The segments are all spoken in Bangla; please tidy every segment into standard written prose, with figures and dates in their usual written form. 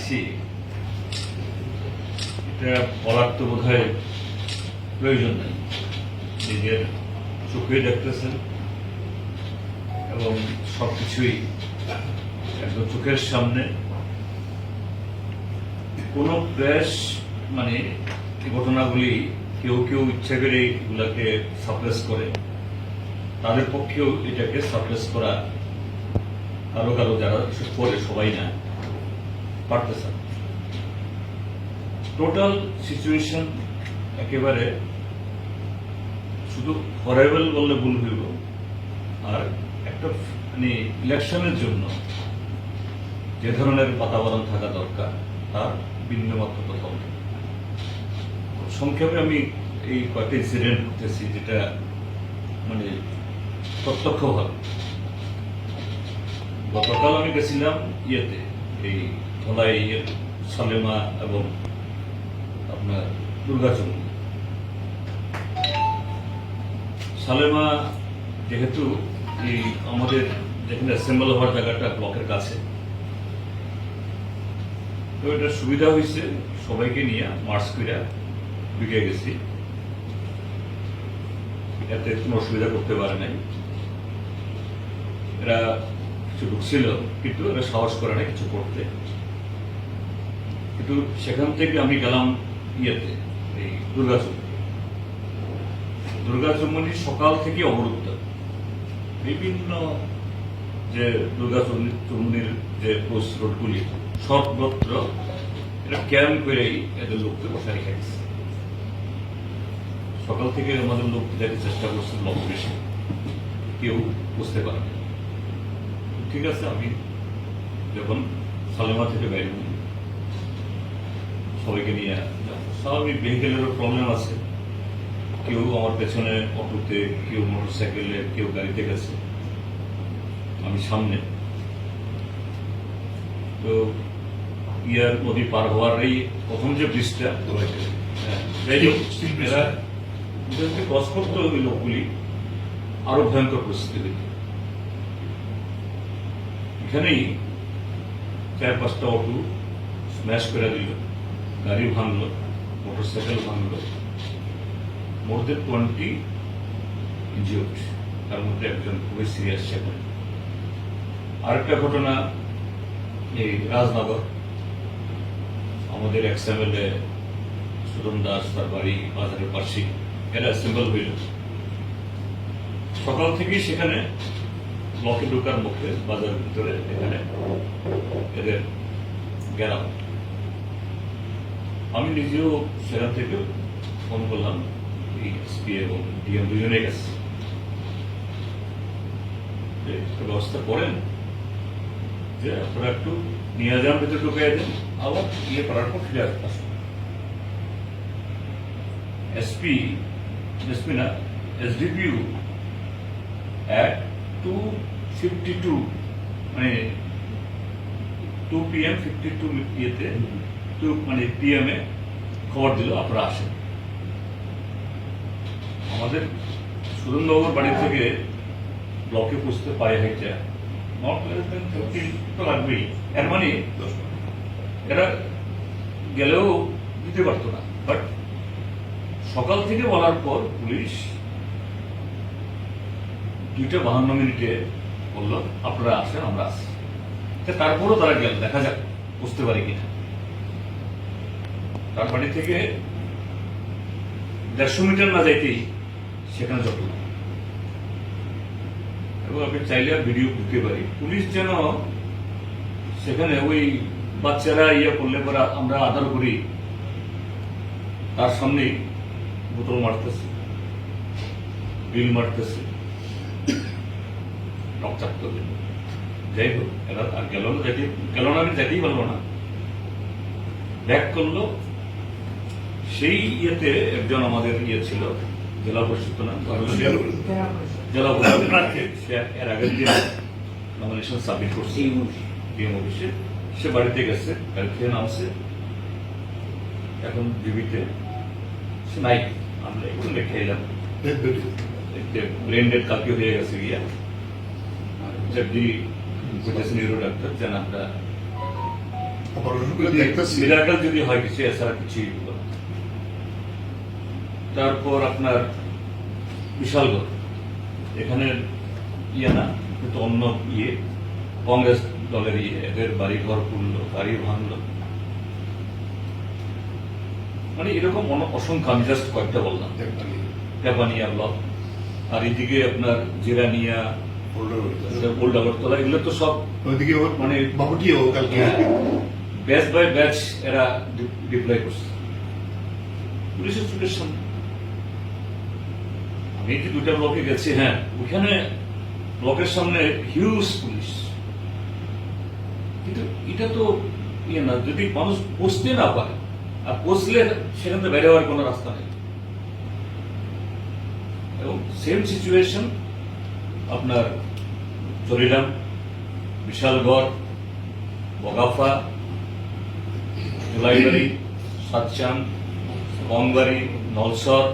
আছি এটা বলার তো বোধ হয় প্রয়োজন নেই। নিজের চোখে দেখতেছেন এবং সবকিছুই একদম চোখের সামনে। কোনো প্রেস মানে এই ঘটনাগুলি কেউ কেউ ইচ্ছা করে এগুলাকে সাপ্রেস করে, তাদের পক্ষেও এটাকে সাপ্রেস করা কারো কারো যারা করে, সবাই না পারতেছে। টোটাল সিচুয়েশন একেবারে শুধু হরেবল বললে ভুল হইব। আর একটা মানে ইলেকশনের জন্য যে ধরনের বাতাবরণ থাকা দরকার তার ভিন্নমাত্র কোথাও নেই। সংক্ষেপে আমি এই কয়েকটা ইনসিডেন্ট করতেছি যেটা মানে প্রত্যক্ষভাবে। গতকাল আমি গেছিলাম ইয়েতে, এই ধলাই সালেমা এবং আপনার দুর্গাচন্দ্র। সালেমা যেহেতু এই আমাদের যেখানে অ্যাসেম্বল হওয়ার জায়গাটা ব্লকের কাছে, তো এটা সুবিধা হয়েছে, সবাইকে নিয়ে মার্চ করে ঢুকে গেছি। এতে কোনো অসুবিধা করতে পারে নাই। এরা কিছু ঢুকছিল কিন্তু এরা সাহস করে না কিছু করতে। কিন্তু সেখান থেকে আমি গেলাম ইয়েতে, এই দুর্গাচুম্বনী সকাল থেকে অবরুদ্ধ। বিভিন্ন যে দুর্গাচুম্বনীর যে পোস্ট রোডগুলি সর্বত্র এটা ক্যাম্প করেই এদের লোককে বসে রেখে গেছে। সকাল থেকে আমাদের লোক যেতে চেষ্টা করছে, লোক বেশি, কেউ বুঝতে পারেনি। ঠিক আছে, আমি যখন সালেমা থেকে বাইরে সবাইকে নিয়ে যাব, স্বাভাবিক ভেহিকেলেরও প্রবলেম আছে। কেউ আমার পেছনে অটোতে, কেউ মোটর সাইকেলে, কেউ গাড়িতে গেছে, আমি সামনে। তো ইয়ার নদী পার হওয়ার এই প্রথম যে ব্রিজটা, যাই হোক এরা ক্রস করতে ওই লোকগুলি আরো ভয়ঙ্কর পরিস্থিতি। এখানেই 4-5টা অটো স্ম্যাশ করে দিল, গাড়ি ভাঙলো, মোটরসাইকেল ভাঙলো, মোর দেন 20 ইনজিওর্ড, তার মধ্যে একজন খুবই সিরিয়াস সেখানে। আরেকটা ঘটনা এই রাজনগর, আমাদের এক্সএমএলএ সুরন দাস, তার বাড়ি বাজারের পাশে, এরা অ্যাসেম্বল হইল। সকাল থেকেই সেখানে ব্লকে ঢোকার মুখে বাজারের ভিতরে এখানে এদের গেলাম। আমি নিজেও সেখান থেকে ফোন করলাম, এসপি এবং ডিএম দুজনে গেছে, ব্যবস্থা করেন যে আপনারা একটু নিয়ে যান, ভেতরে ঢুকিয়ে দেন, আবার ইয়ে করার পর ফিরে আসুন। এসপি না, এসডিপিউ at 2:52 মানে 2 PM 52 ইয়েতে মানে PM এ খবর দিল আপনারা আসেন। আমাদের সুরেন্দ্রবাবুর বাড়ি থেকে ব্লকে পৌঁছতে পায়ে হেঁটে নট লেস দেন 50 তো লাগবেই। এর মানে এরা গেলেও দিতে পারতো না। বাট সকাল থেকে বলার পর পুলিশ 2:52 বললো আপনারা আসেন, আমরা আসি। তারপরও তারা গেল, দেখা যাক বুঝতে পারি কিনা। তার বাড়ি থেকে 150 মিটার না যাইতেই সেখানে যত, এবং আপনি চাইলে ভিডিও দিতে পারি। পুলিশ যেন সেখানে ওই বাচ্চারা ইয়ে করলে পরে আমরা আদর করি, তার সামনেই বোতল মারতেছে, বিল মারতেছে, রক্তাক্ত। যাই হোক, এরা আর গেল না, আমি যেতেই পারলো না, ব্যাক করলো। সেই ইয়েতে একজন আমাদের ইয়ে ছিল, জেলা পরিষদ না, জেলা পরিষদ, সে এর আগের দিন নমিনেশন সাবমিট করছে ডিএম অফিসে। সে বাড়িতে গেছে, গাড়ি থেকে নামছে, এখন ডিবিতে সে নাই। আমরা একটু রেখে এলাম, ব্রেন ডেড কালকে হয়ে গেছে গিয়া। জব্দি নিউরো ডাক্তার যেন আমরা মিরাকল যদি হয় কিছু, এছাড়া কিছুই হলো না। তারপর আপনার বিশালগড়, এখানে ইয়ে না, কিন্তু অন্য ইয়ে কংগ্রেস দলের ইয়ে, এদের বাড়ি ঘর পুড়লো, গাড়ি ভাঙলো, মানে এরকম অসংখ্য। আমি জাস্ট কয়েকটা বললাম। জাপানিয়া ব্লক, আর এদিকে আপনার জিরানিয়া, ওল্ড আগরতলা, এগুলো তো সব মানে ব্যাচ বাই ব্যাচ এরা ডিপ্লয় করছে পুলিশের চোখের সামনে। আমি যে দুটা ব্লকে গেছি, হ্যাঁ, ওইখানে ব্লকের সামনে হিউজ পুলিশ। কিন্তু এটা তো ইয়ে না, যদি মানুষ পৌঁছতে না পারে, আর পৌঁছলে সেখান থেকে বের হওয়ার কোনো রাস্তা নেই। এবং সেম সিচুয়েশন আপনার চরিলাম, বিশালগড়, বগাফা, জুলাইবাড়ি, সাতচান, কংবাড়ি, নলসর,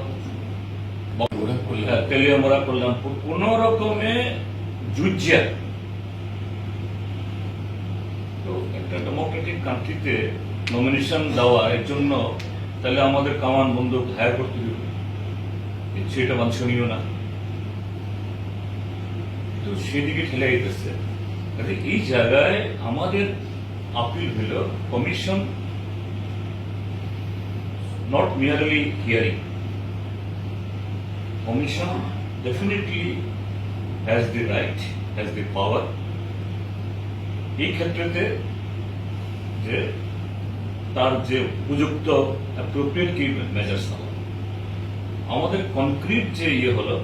তেলিয়ামোড়া, কল্যাণপুর, কোন রকমে জুজিয়া। তো একটা ডেমোক্রেটিক কান্ট্রিতে নমিনেশন দেওয়া এর জন্য তাহলে আমাদের কামান বন্দুক হায়ার করতে হবে, সেটা বাঞ্ছনীয় না। তো সেদিকে ঠেলে যেতেছে। এই জায়গায় আমাদের আপিল হইল, commission not merely hearing. Commission definitely has the right, has the power. এই ক্ষেত্রেতে যে তার যে উপযুক্ত অ্যাপ্রোপ্রিয়েট কি মেজার্স নেওয়া, আমাদের কনক্রিট যে ইয়ে হলো,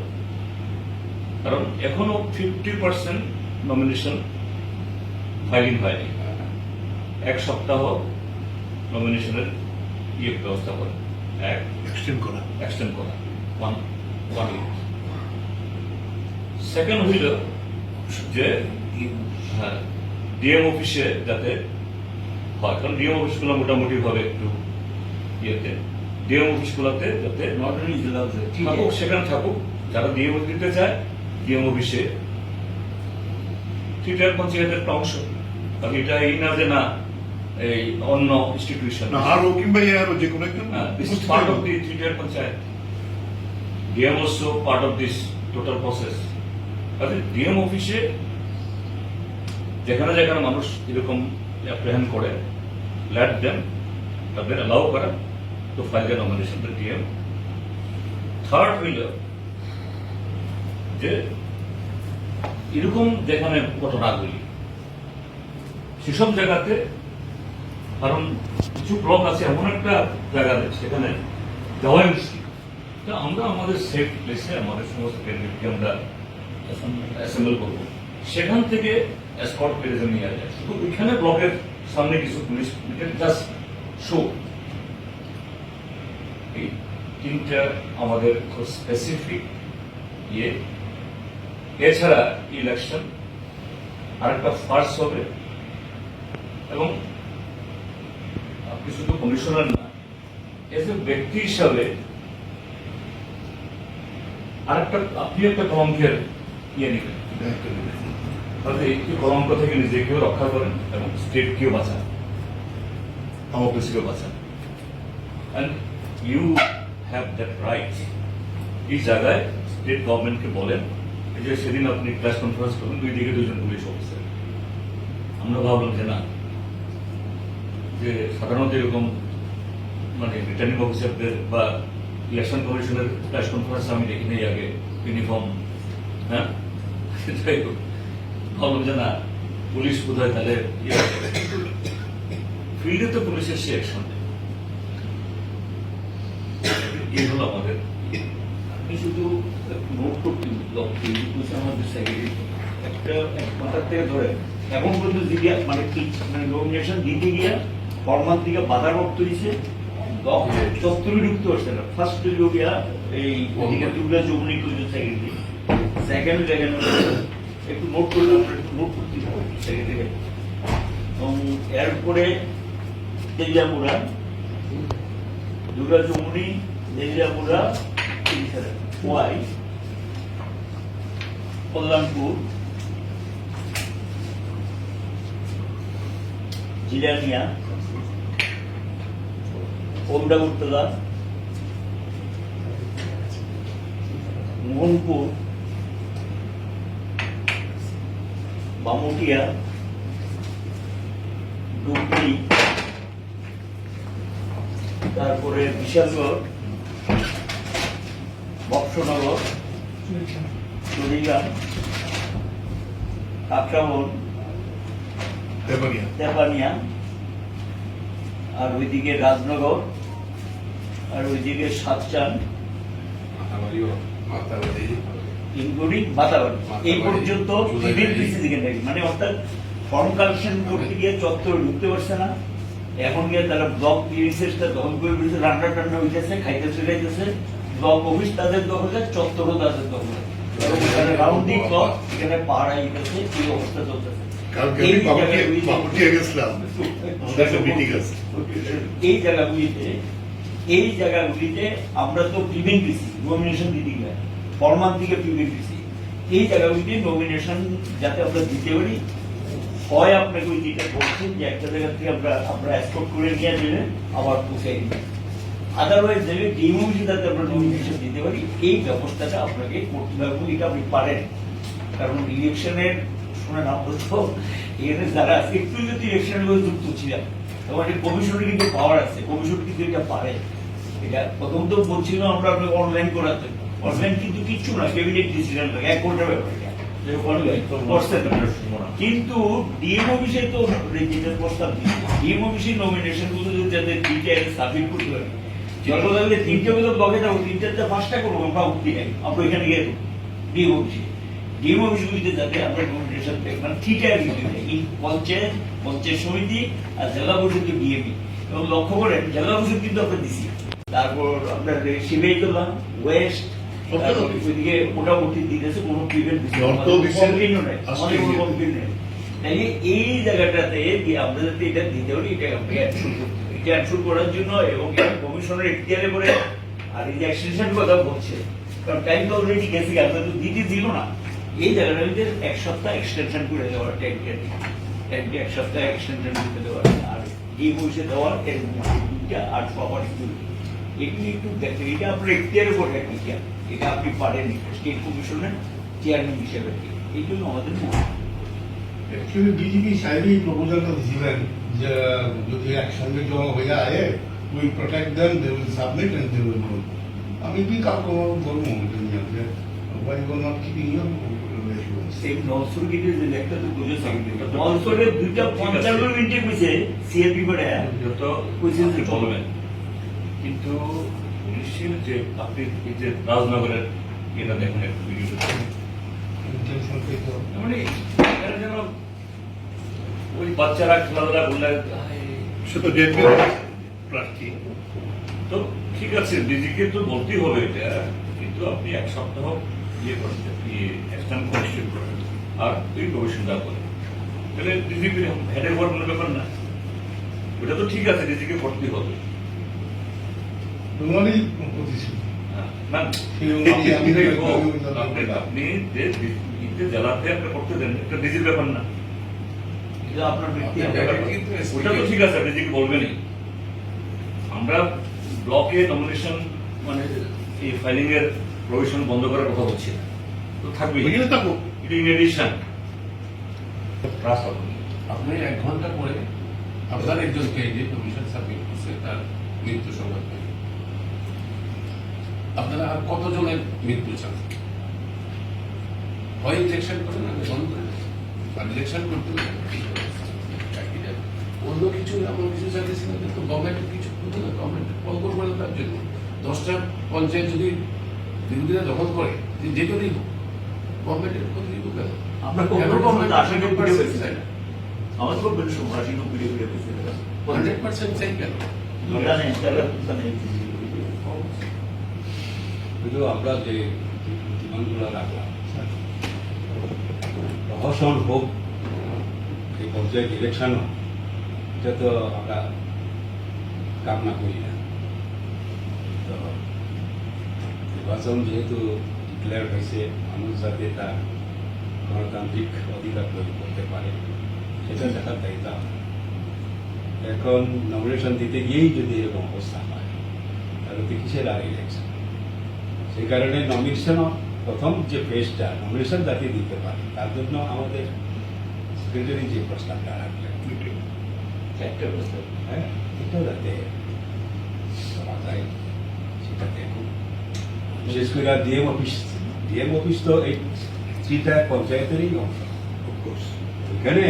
কারণ এখনো 50% নমিনেশন ফাইলিং হয়নি। এক সপ্তাহ নমিনেশনের ইয়ে ব্যবস্থা করে, এক্সটেন্ড করা 1 week। সেকেন্ড হইল যে হ্যাঁ, ডিএম অফিসে যাতে হয়, কারণ ডিএম অফিসগুলো মোটামুটি ভাবে একটু ইয়েতে, ডিএম অফিসগুলোতে যাতে থাকুক, সেখানে থাকুক। যারা ডিএম অফিস দিতে চায়, ডিএম অফিসে থিয়েটার পঞ্চায়েতের একটা অংশ। কারণ এটা এই না যে না এই অন্য ইনস্টিটিউশন, আরো কিংবা আরো যে কোনো একটা this is part of the three-tier panchayat. DM also part of this total process. কাজে ডিএম অফিসে যেখানে যেখানে মানুষ এরকম অ্যাপ্রিহেন্ড করে, লেট দেম, তাদের অ্যালাউ করা তো file the nomination the DM. Third হইল যে এরকম যেখানে ঘটনাগুলি, সেসব জায়গাতে, কারণ কিছু ব্লক আছে এমন একটা জায়গাতে সেখানে যাওয়াই মুশকিল, তো আমরা আমাদের সেফ প্লেসে আমাদের সমস্ত ক্যান্ডিডেটকে আমরা অ্যাসেম্বল করবো, সেখান থেকে এসকর্ট প্লেসে নিয়ে যায়। শুধু ওইখানে ব্লকের সামনে কিছু পুলিশ জাস্ট শো। এই তিনটা আমাদের খুব স্পেসিফিক ইয়ে। এছাড়া ইলেকশন আরেকটা ফার্স্ট হবে, এবং আপনি শুধু কমিশনার না, এজ এ ব্যক্তি হিসাবে আরেকটা আপনি একটা কলঙ্কের ইয়ে নেবেন, তাহলে এই কলঙ্ক থেকে নিজেকেও রক্ষা করেন এবং স্টেটকেও বাঁচান, ডেমোক্রেসিকেও বাঁচান। And you have that right. এই জায়গায় স্টেট গভর্নমেন্টকে বলেন যে সেদিন আপনি প্রেস কনফারেন্স করবেন, দুই দিকে দুজন পুলিশ অফিসার। আমরা ভাবলাম যে না, যে সাধারণত এরকম মানে রিটার্নিং অফিসারদের বা ইলেকশন কমিশনের প্রেস কনফারেন্স আমি দেখি নাই আগে ইউনিফর্ম। হ্যাঁ, যাই হোক, ভাবলাম যে না, পুলিশ বোধহয় তাহলে ফিল্ডে তো পুলিশের সে অ্যাকশন নেই। এই হলো আমাদের। আমি শুধু নোট করতে আমাদের একটা মাথার থেকে ধরে এখন পর্যন্ত জিজ্ঞা মানে নমিনেশন দিতে গিয়া ফরমাল দিকে বাধার বক্ত দিছে, চত্বরে ঢুকতে পারছে না। ফার্স্ট গিয়া এই ওদিকে দুর্গা যমুনি সেকেন্ডারি, সেকেন্ড জায়গায় একটু নোট করলে আমরা একটু নোট করতে হবে সেকেন্ডারি। এবং এরপরে তেলিয়ামুড়া, দুর্গা যমুনি, তেলিয়ামুড়া, ওয়াই, কল্যাণপুর, জিরানিয়া, ওমদা মুর্তজা, মোহনপুর, বামুটিয়া, ডুবরি, তারপরে বিশালগড়, বক্সনগর, চুরিগান, কাকরাবন, তেবানিয়া। তেপানিয়া, আর ওইদিকে রাজনগর, আর ওইদিকে সাতচান, ইনক্লুডিং বাতাবাড়ি। এই পর্যন্ত দিকে নাকি, মানে অর্থাৎ ফর্ম কালেকশন করতে গিয়ে চত্বর ঢুকতে পারছে না। এখন গিয়ে তারা ব্লক ক্লিয়ারেন্সটা দখল করে ফেলছে, রান্না টান্না হইতেছে, খাইতেছে খাইতেছে। ব্লক অফিস তাদের দখলে, চত্বরও তাদের দখলে। রাউন্ডিং ক্লক এখানে পাহারা দিতেছে, এই অবস্থা চলতেছে। কালকে আমি বামুটিয়া গেছিলাম, আমাদের একটা মিটিং আছে। এই জায়গাগুলিতে আমরা তো প্রিভেন্ট দিছি নমিনেশন দিতে গেলে, ফরমান থেকে প্রিভেন্ট দিছি। এই জায়গাগুলিতে নমিনেশন যাতে আমরা দিতে পারি, হয় আপনাকে ওই যেটা বলছেন যে একটা জায়গা থেকে আমরা এক্সপোর্ট করে নিয়ে দেবেন, আবার পৌঁছাই দিবেন। আদারওয়াইজ যাবে ডিএমওসি যাতে আমরা নমিনেশন দিতে পারি, এই ব্যবস্থাটা আপনাকে করতে হবে। এটা আপনি পারেন, কারণ ইলেকশনের শুনে না বলতো এখানে যারা আছে একটু যদি ইলেকশনের লোক যুক্ত ছিলেন, তখন কমিশনের কিন্তু পাওয়ার আছে, কমিশন কিন্তু এটা পারে। এটা প্রথম তো বলছিল আমরা আপনাকে অনলাইন করাতে, অনলাইন কিন্তু কিচ্ছু না, ক্যাবিনেট ডিসিশন লাগে 1 ঘন্টার ব্যাপার। কিন্তু ডিএমও বিষয়ে তো যেটা প্রস্তাব দিচ্ছে, ডিএমও বিষয়ে নমিনেশন গুলো যাদের ডিটেইল সাবমিট করতে হবে, যত লাগলে 3টে মতো ব্লকে যাবো, 3টা 5টা করবো আমরা উঠতে নাই, আমরা এখানে গিয়ে ডিএমও বিষয়ে ডিএমও বিষয়গুলিতে যাতে আমরা নমিনেশন পাই, মানে ঠিকঠাক এই পঞ্চায়েত সমিতি আর জেলা পরিষদের ডিএমই। এবং লক্ষ্য করেন জেলা পরিষদ কিন্তু আমরা দিছি, তারপর আপনার সিবিআই করলাম, ওয়েস্ট ওইদিকে মোটামুটি দিতেছে, কোনো প্রিভেন্ট নেই। এই জায়গাটাতে আমরা যাতে এটা দিতে পারি, এটা আমরা অ্যানশুর করার জন্য, এবং কমিশনের এখতিয়ারে করে। আর এই যে এক্সটেনশন কথা বলছে, কারণ টাইম তো অলরেডি গেছে, আপনার তো দিতে দিল না। এই জায়গাটা 1 সপ্তাহ এক্সটেনশন করে দেওয়ার, টাইমকে 1 সপ্তাহ এক্সটেনশন করে দেওয়ার, আর এই বসে দেওয়ার, আর পাওয়ার এগুলি একটু দেখেন। এটা আপনার এখতিয়ারে করে রাখি, এটা আপনি পারেন স্টেট কমিশনের চেয়ারম্যান হিসেবে। এই জন্য আমাদের एक्चुअली बीजेपी शायद ही प्रपोजल तो दिया যে যদি একসঙ্গে জমা হয়ে যায় we protect them they will submit and they will know আমি কি কাউকে বলবো যে why you are not keeping your same নওসুর গিটের যে একটা তো বুঝে থাকবে, নওসুরের 2:55 মিনিটে কইছে সিএলপি করে যত কইছে যে বলবেন, কিন্তু পুলিশের যে আপনি এই যে রাজনগরের এটা দেখেন একটু ভিডিও, ইন্টেনশন তো মানে এরা যেন ওই বাচ্চারা খেলাধুলা করলে সে তো জেপি প্রার্থী। তো ঠিক আছে, ডিজিকে তো বলতেই হবে এটা, কিন্তু আপনি 1 সপ্তাহ ইয়ে করেন, এক্সটার্ন কমিশন করেন, আর তুই কমিশনটা করেন, তাহলে ডিজিপির হেডের হওয়ার কোনো ব্যাপার না। ওটা তো ঠিক আছে, ডিজিকে করতেই হবে। তোমারই প্রতিশ্রুতি না, আপনি যে জেলাতে একটা করতে দেন, একটা ডিজির ব্যাপার না, এটা আপনার ওটা তো ঠিক আছে, ডিজিকে বলবেনই। আমরা ব্লকে নমিনেশন মানে এই ফাইলিং এর প্রভিশন বন্ধ করার কথা বলছি না, তো থাকবে ওইখানে থাকুক। এটা ইন এডিশন রাস্তা। আপনি 1 ঘন্টা পরে আপনার একজনকে যে কমিশন সাবমিট করছে তার মৃত্যু সংবাদ পেলেন, আপনারা আর কতজনের মৃত্যু চান? হয় ইলেকশন করেন, আমি বন্ধ করে দেন, আর ইলেকশন করতে হলে অন্য কিছু এমন কিছু চাইতেছি না, কিন্তু গভর্নমেন্টের কিছু করতে না, গভর্নমেন্টের কল করবো না তার জন্য। 10টা পঞ্চায়েত যদি বিরোধীরা দখল করে, যেটাই হোক গভর্নমেন্টের ক্ষতি দিব কেন? আমরা গভর্নমেন্ট আশা করি পেয়েছে, তাই না? আমার তো বেশ সমরাশি নো ভিডিও পেয়েছে 100% চাই কেন? জানেন তাহলে জানেন কিন্তু আমরা যে জীবনগুলো রাখলাম প্রহসন হোক, এই পঞ্চায়েত ইলেকশন হোক, এটা তো আমরা কামনা করি না। তো নির্বাচন যেহেতু ডিক্লেয়ার হয়েছে, মানুষ যাতে তার গণতান্ত্রিক অধিকার প্রয়োগ করতে পারে, সেটা দেখার দায়িত্ব। এখন নমিনেশন দিতে গিয়েই যদি এরকম অবস্থা হয় তাহলে তো কিসের আর ইলেকশন? সেই কারণে নমিনেশন প্রথম যে ফেজটা নমিনেশন যাতে দিতে পারে তার জন্য আমাদের সেক্রেটারি যে প্রস্তাবটা রাখলেন একটা প্রস্তাব হ্যাঁ এটাও যাতে করা যায় সেটা দেখুন। বিশেষ করে ডিএম অফিস তো এই 3টা পঞ্চায়েতেরই অংশ। এখানে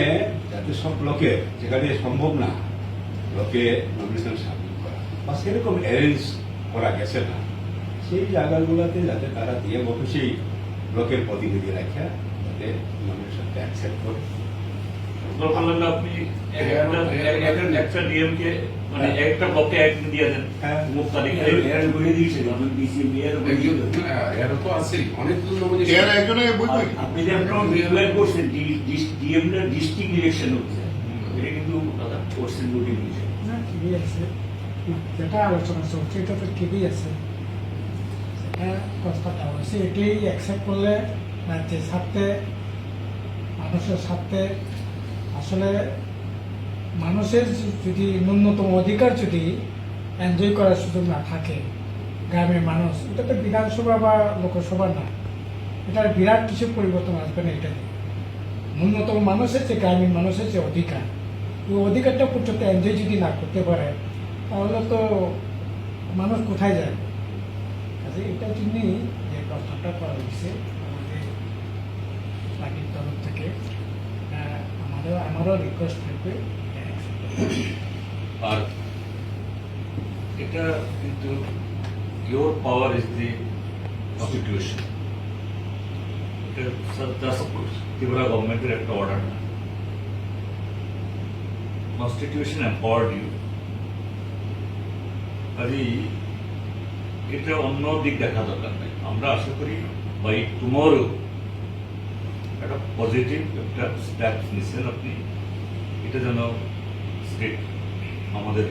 যাতে সব ব্লকে যেখানে সম্ভব না ব্লকে নমিনেশন সাবমিট করা বা সেরকম অ্যারেঞ্জ করা গেছে না সেই জায়গাগুলোতে যাতে তারা ডিএম অফিসেই ব্লকের প্রতিনিধি রাখা যাতে নমিনেশনটা অ্যাকসেপ্ট করে। দরকার লাগলে আপনি একটা ডিএম কে মানে একটা ব্লকে একদিন দিয়ে দেন হ্যাঁ। মুখ তালিকা এর বলে দিয়েছে ডিসি মেয়র বলে একজন দিয়েছে। এরা তো আছেই অনেকগুলো নমিনেশন চেয়ার একজনে বই বই আপনি যে আপনার রিকোয়ার করছেন ডিএম এর ডিস্ট্রিক্ট ইলেকশন হচ্ছে এটা কিন্তু দাদা করছেন নোটিফিকেশন না ঠিকই আছে যেটা আলোচনা চলছে এটা তো ঠিকই আছে সেটা প্রস্তাবটা হয়েছে এটি অ্যাকসেপ্ট করলে রাজ্যের স্বার্থে মানুষের স্বার্থে আসলে মানুষের যদি ন্যূনতম অধিকার যদি এনজয় করার সুযোগ না থাকে গ্রামের মানুষ এটা তো বিধানসভা বা লোকসভা না এটার বিরাট কিছু পরিবর্তন আসবে না এটা দিয়ে। ন্যূনতম মানুষের যে গ্রামীণ মানুষের যে অধিকার এই অধিকারটা পর্যন্ত এনজয় যদি না করতে পারে তাহলে তো মানুষ কোথায় যায়? কাজে এটার জন্যই যে প্রস্তাবটা করা হয়েছে আমাদের পার্টির তরফ থেকে আমারও রিকোয়েস্ট থাকবে এটা accept করতে। আর এটা কিন্তু your power is the constitution. এটা ত্রিপুরা গভর্নমেন্টের একটা অর্ডার না, কনস্টিটিউশন এম্পাওয়ার্ড ইউ। কাজেই এটা অন্য দিক দেখা দরকার নাই। আমরা আশা করি বাই টুমরো একটা পজিটিভ একটা স্টেপ নিচ্ছেন আপনি, এটা যেন স্টেট আমাদের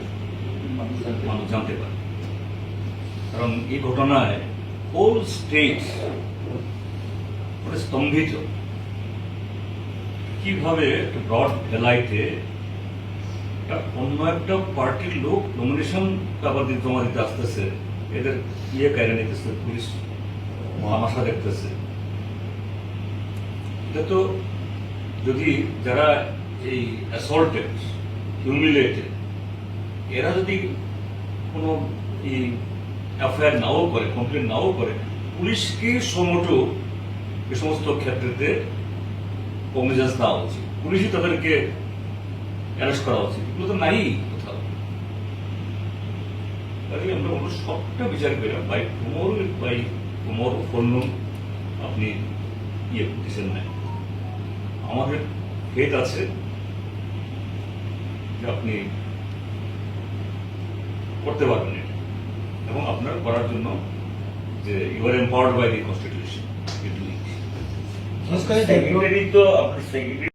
মানুষ জানতে পারে। কারণ এই ঘটনায় হোল স্টেট স্তম্ভিত। কিভাবে একটা ব্রড ভ্যালাইতে অন্য একটা পার্টির লোক নমিনেশন আবার জমা দিতে আসতেছে, এদের কায়রা নিতেছে, পুলিশ তামাশা দেখতেছে। এটা তো যদি যারা এই অ্যাসল্টেড হিউমিলেটেড এরা যদি কোনো এই এফআইআর নাও করে, কমপ্লেন নাও করে, পুলিশকে সমটো এ সমস্ত ক্ষেত্রেতে কমিজাজ দেওয়া উচিত, পুলিশই তাদেরকে অ্যারেস্ট করা উচিত। এগুলো তো নাই কোথাও। কাজে আমরা বলবো সবটা বিচার করে বাই টুমোর ফোন আপনি করতেছেন না। আমাদের ফেথ আছে যে আপনি করতে পারবেন এটা, এবং আপনার করার জন্য যে you are empowered by the constitution. বিশেষ করে সেক্রেটারি তো আপনার সেক্রেটারি